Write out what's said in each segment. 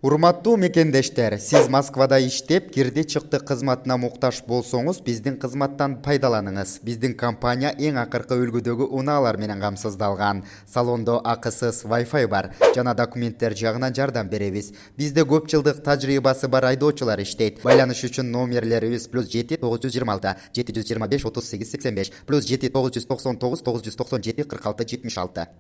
Урматтуу мекендештер, сиз Москвада иштеп, кирди чыкты кызматына муктаж болсоңуз, биздин кызматтан пайдаланыңыз. Биздин компания эң акыркы үлгүдөгү унаалар менен камсыздалган. Салондо акысыз Wi-Fi бар, жана документтер жагынан жардам беребиз. Бизде көп жылдык тажрыйбасы бар айдоочулар иштейт. Байланыш үчүн номерлерибиз +7 926 725 38 85 +7 999 997 46 76.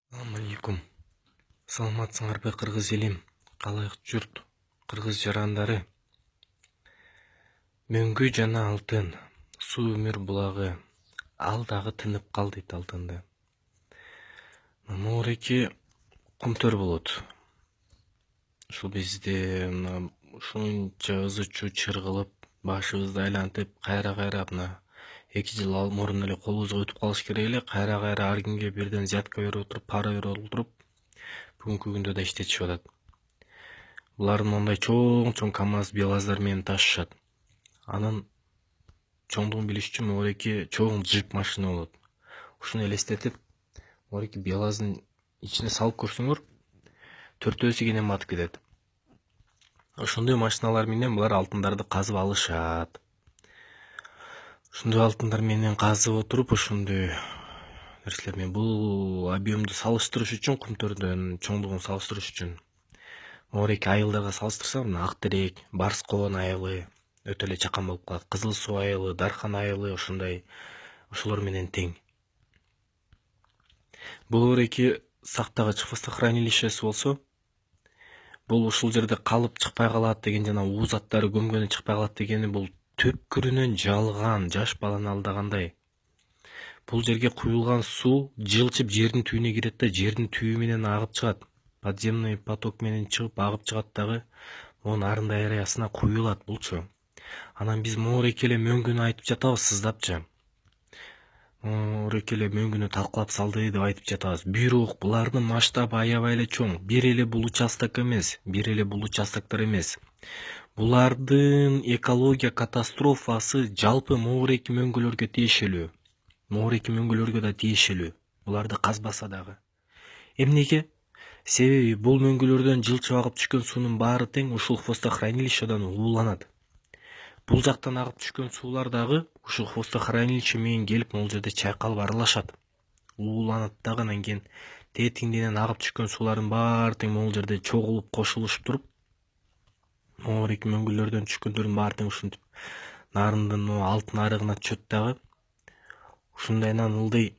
Assalamu алейкум. Саламатсыңарбы кыргыз элим, калайык журт, кыргыз жарандары. Мөңгү жана алтын, суу өмүр булагы, ал дагы тынып кал дейт алтынды. Моореки кумтөр болот. Ушул бизде ушунча ызычуу чыргылып, башыбызды айлантып, кайра мына 2 жыл мурун эле колубузга өтүп калыш керек эле, кайра ар кимге бирден взятка берип отуруп, пара берип отуруп, бүгүнкү күндө да иштетишип атат. Булар мондай чоң КамАЗ БелАЗдар менен ташышат. Анын чоңдугун билиш үчүн моореки чоң джип машина болот. Ушуну элестетип, моореки БелАЗдын ичине салып көрсөңөр, төртөөсү кенен батып кетет. Ошондой машиналар менен булар алтындарды казып алышат. Ушундай алтындар менен казып отуруп, ошондой нерселер менен бул объемду салыштырыш үчүн, кумтөрдүн чоңдугун салыштырыш үчүн моореки айылдарга салыштырсам, мына Актерек, Барскон айылы өтө эле чакан болуп калат. Кызыл суу айылы, Дархан айылы ошолор менен тең. Бул моореки сактагыч хвостохранилищеси болсо, бул ушул жерде калып чыкпай калат деген, жана уу заттары көмгөнү чыкпай калат дегени, бул төпкүрүнөн жалган жаш баланы алдагандай. Бул жерге куюлган суу жылчып жердин түбүнө кирет да, жердин түбү менен агып чыгат. Подземный поток менен чыгып агып чыгат дагы, монун Арындай дарыясына куюлат булчу. Анан биз моореки эле мөңгүнү айтып жатабыз, сыздапчы. Моореки эле мөңгүнү талкалап салды деп айтып жатабыз. Бирок булардын масштабы аябай эле чоң. Бир эле бул участок эмес, бир эле бул участоктор эмес. Булардын экология катастрофасы жалпы моореки мөңгүлөргө тиешелүү. Моореки мөңгүлөргө да тиешелүү. Буларды казбаса дагы. Эмнеге? Себеби бул мөңгүлөрдөн жылчып агып түшкөн суунун баары тең ушул хвостохранилищедон ууланат. Бул жактан агып түшкөн суулар дагы ушул хвостохранилище менен келип могул жерде чайкалып аралашат. Ууланат дагы, анан кийин тетиңденен агып түшкөн суулардын баары тең могул жерде чогулуп кошулушуп туруп, моореки мөңгүлөрдөн түшкөндөрдүн баары тең ушинтип нарындын алтын арыгына түшөт дагы. Ушундайынан ылдый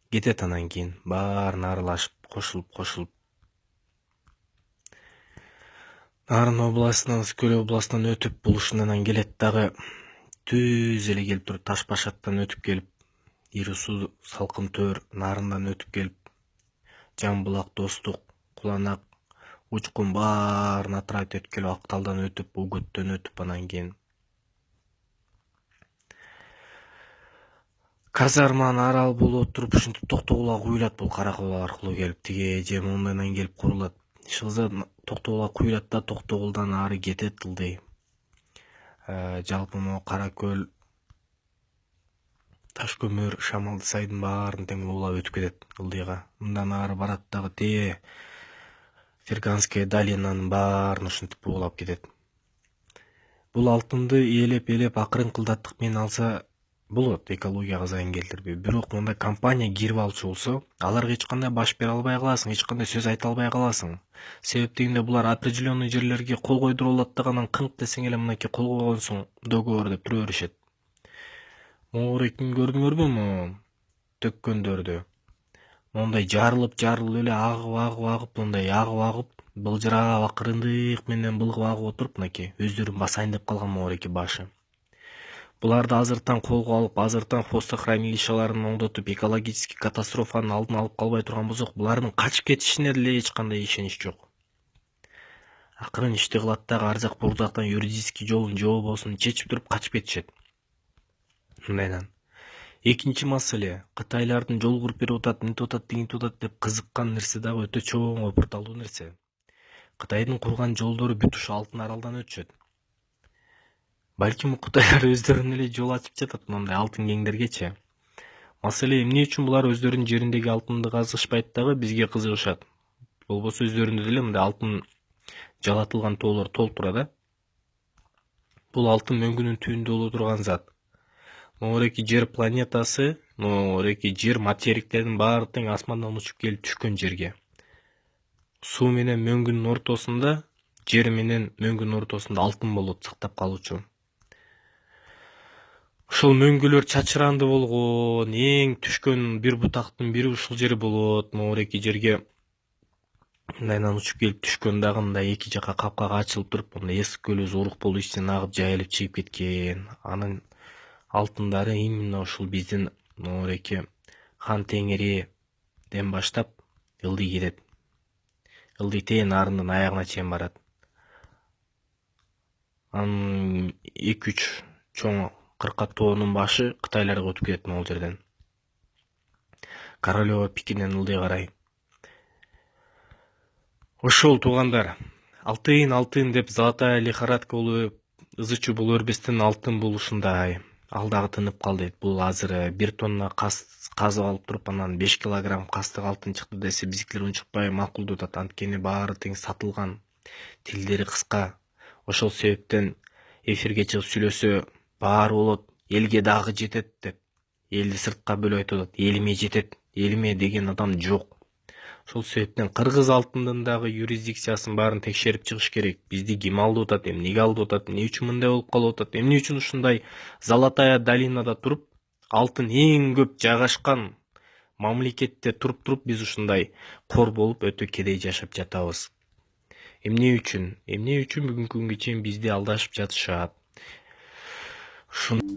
кетет, анан кийин баарына аралашып, кошулуп Нарын областынан, Үскөл областынан өтүп, бул ушундан келет дагы, түз эле келип туруп, Таш башаттан өтүп келип, Ири суу, Салкын төр, Нарындан өтүп келип, Жамбулак, Достук, Куланак, Учкун баарына атырайт өтүп келип, Акталдан өтүп, Үгөттөн өтүп, анан кийин казарманы арал болуп отуруп, ушинтип Токтогулга куюлат. Бул Каракөл аркылуу келип, тиге же мондайдан келип курулат. Ишкыза Токтогулга куюлат да, Токтогулдан ары кетет ылдый. Жалпы могу Каракөл, Таш көмөр, Шамалды сайдын баарын тең уулап өтүп кетет ылдыйга. Мындан ары барат дагы, те Ферганская долинанын баарын ушинтип уулап кетет. Бул алтынды ээлеп акырын кылдаттык менен алса болот, экологияга зыян келтирбей. Бирок мындай компания кирип алчу болсо, аларга эч кандай баш бере албай каласың, эч кандай сөз айта албай каласың. Себеп дегенде булар определенный жерлерге кол койдуруп алат да, анан кыңк десең эле мынакей кол койгонсуң, договор деп тура беришет. Моорекин көрдүңөрбү могу төккөндөрдү? Мондай жарылып эле агып, мондай агып, былжырап акырындык менен былгып агып отуруп, мынакей өздөрүн басайын деп калган моореки башы. Буларды азыртан колго алып, азыртан хвостохранилищеларын оңдотуп, экологический катастрофанын алдын алып калбай турган болсок, булардын качып кетишине деле эч кандай ишенич жок. Акырын ишти кылат дагы, ар жак бул жактан юридический жолун же болбосун чечип туруп качып кетишет. Мындайдан. Экинчи маселе, кытайлардын жол куруп берип атат, мынтип атат, тигинтип атат деп кызыккан нерсе дагы өтө чоң опурталдуу нерсе. Кытайдын курган жолдору бүт ушу алтын аралдан өтүшөт. Балким кытайлар өздөрүнүн эле жол ачып жатат мондай алтын кеңдергечи. Маселе эмне үчүн булар өздөрүнүн жериндеги алтынды казышпайт дагы, бизге кызыгышат. Болбосо өздөрүндө деле мындай алтын жалатылган тоолор толуп турат. Бул алтын мөңгүнүн түбүндө боло турган зат. Могуреки жер планетасы, могуреки жер материктердин баары тең асмандан учуп келип түшкөн жерге. Суу менен мөңгүнүн ортосунда, жер менен мөңгүнүн ортосунда алтын болот сактап калуучу. Ушул мөңгүлөр чачыранды болгон, эң түшкөн бир бутактын бири ушул жери болот. Могуреки жерге мындайдан учуп келип түшкөн дагы мындай эки жака капкага ачылып туруп, мындай эски көлөзү урук болуп ичинен агып жайылып чыгып кеткен. Анын алтындары именно ушул биздин могуреки Хан Теңириден баштап ылдый кетет. Ылдый тээ нарынын аягына чейин барат. Анын 2-3 чоң кырка тоонун башы Кытайларга өтүп кетет могул жерден. Королева пикинен ылдый карай. Ошол туугандар, алтын деп золотая лихорадка болуп, ызы-чуу боло бербестен алтын бул ушундай. Ал дагы тынып калды. Бул азыр 1 тонна казып алып туруп, анан 5 килограмм кастык алтын чыкты десе, биздикилер унчукпай макулдуп атат. Анткени баары тең сатылган, тилдери кыска. Ошол себептен эфирге чыгып сүйлөсө баары болот, элге дагы жетет деп. Элди сыртка бөлүп айтып атат. Элиме жетет, элиме деген адам жок. Ошол себептен кыргыз алтындын дагы юрисдикциясын баарын текшерип чыгыш керек. Бизди ким алдып атат, эмнеге алдып атат, эмне үчүн мындай болуп калып атат, эмне үчүн ушундай Золотая долинада туруп, алтын эң көп жайгашкан мамлекетте туруп биз ушундай кор болуп өтө кедей жашап жатабыз. Эмне үчүн бүгүнкү күнгө чейин бизди алдашып жатышат.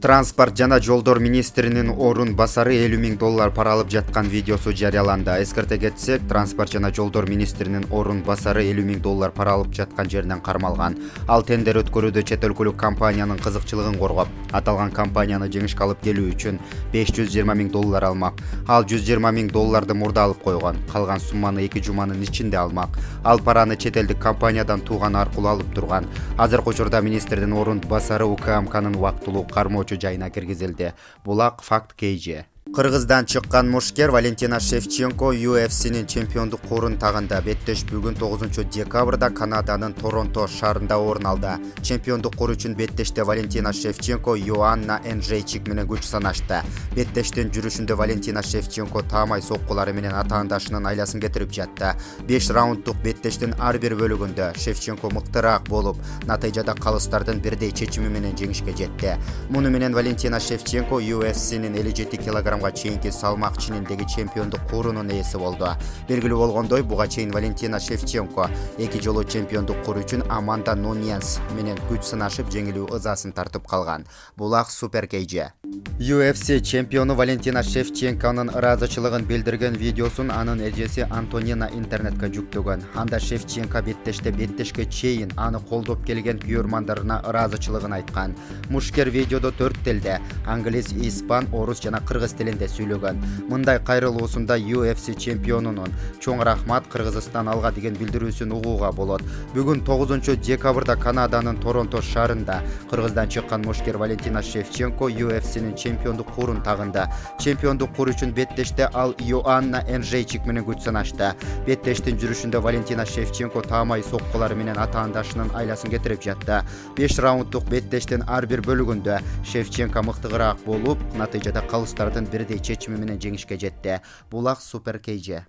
Транспорт жана жолдор министринин орун басары $50,000 пара алып жаткан видеосу жарыяланды. Эскерте кетсек, транспорт жана жолдор министринин орун басары $50,000 пара алып жаткан жеринен кармалган. Ал тендер өткөрүүдө чет өлкөлүк компаниянын кызыкчылыгын коргоп, аталган компанияны жеңишке алып келүү үчүн $520,000 алмак. Ал $120,000 мурда алып койгон. Калган сумманы 2 жуманын ичинде алмак. Ал параны чет элдик компаниядан тууган аркылуу алып турган. Азыркы учурда министрдин орун басары УКМКнын убактылуу кармоочу жайына киргизилди. Булак факт KG. Кыргыздан чыккан мушкер Валентина Шевченко UFC'нин чемпиондук корун тагында. Беттеш бүгүн 9 декабрда Канаданын Торонто шаарында орун алды. Чемпиондук кор үчүн беттеште Валентина Шевченко Йоанна Энджейчик менен күч санашты. Беттештин жүрүшүндө Валентина Шевченко таамай соккулары менен атаандашынын айласын кетирип жатты. 5 раунддук беттештин ар бир бөлүгүндө Шевченко мыктыраак болуп, натыйжада калыстардын бирдей чечими менен жеңишке жетти. Муну менен Валентина Шевченко UFC'нин 57 килограммга чейинки салмак чининдеги чемпиондук корунун ээси болду. Белгилүү болгондой, буга чейин Валентина Шевченко 2 жолу чемпиондук кор үчүн Аманда Нуньес менен күч сынашып жеңилүү ызасын тартып калган. Булак Супер KG. UFC чемпиону Валентина Шевченконун ыраазычылыгын билдирген видеосун анын эжеси Антонина интернетке жүктөгөн. Анда Шевченко беттешке чейин аны колдоп келген күйөрмандарына ыраазычылыгын айткан. Мушкер видеодо 4 тилде — англис, испан, орус жана кыргыз тилинде сүйлөгөн. Мындай кайрылуусунда UFC чемпионунун чоң рахмат Кыргызстан алга деген билдирүүсүн угууга болот. Бүгүн 9 декабрда Канаданын Торонто шаарында Кыргыздан чыккан мушкер Валентина Шевченко UFC'нин чемпиондук корун тагында. Чемпиондук кор үчүн беттеште ал Йоанна Энджейчик менен күч санашты. Беттештин жүрүшүндө Валентина Шевченко таамай соккулары менен атаандашынын айласын кетирип жатты. 5 раунддук беттештин ар бир бөлүгүндө Шевченко мыктыраак болуп, натыйжада калыстардын бирдей чечими менен жеңишке жетти. Булак Супер KG.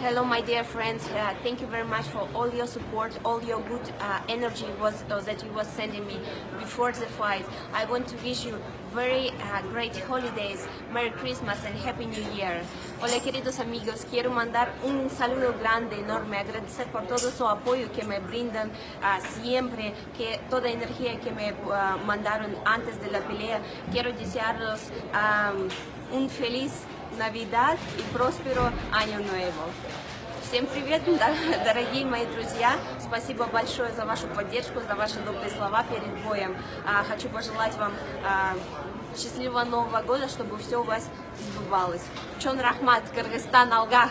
Hello, my dear friends. Thank you very much for all your support, all your good energy that you was sending me before the fight. I want to wish you very great holidays, Merry Christmas and Happy New Year. Hola, queridos amigos. Quiero mandar un saludo grande, enorme, agradecer por todo su apoyo que me brindan siempre, que toda energía que me mandaron antes de la pelea. Quiero desearlos un feliz Navidad и próspero Año Nuevo. Всем привет, дорогие мои друзья! Спасибо большое за вашу поддержку, за ваши добрые слова перед боем. Хочу пожелать вам счастливого Нового года, чтобы все у вас сбывалось. Чон Рахмат, Кыргызстан, Алга!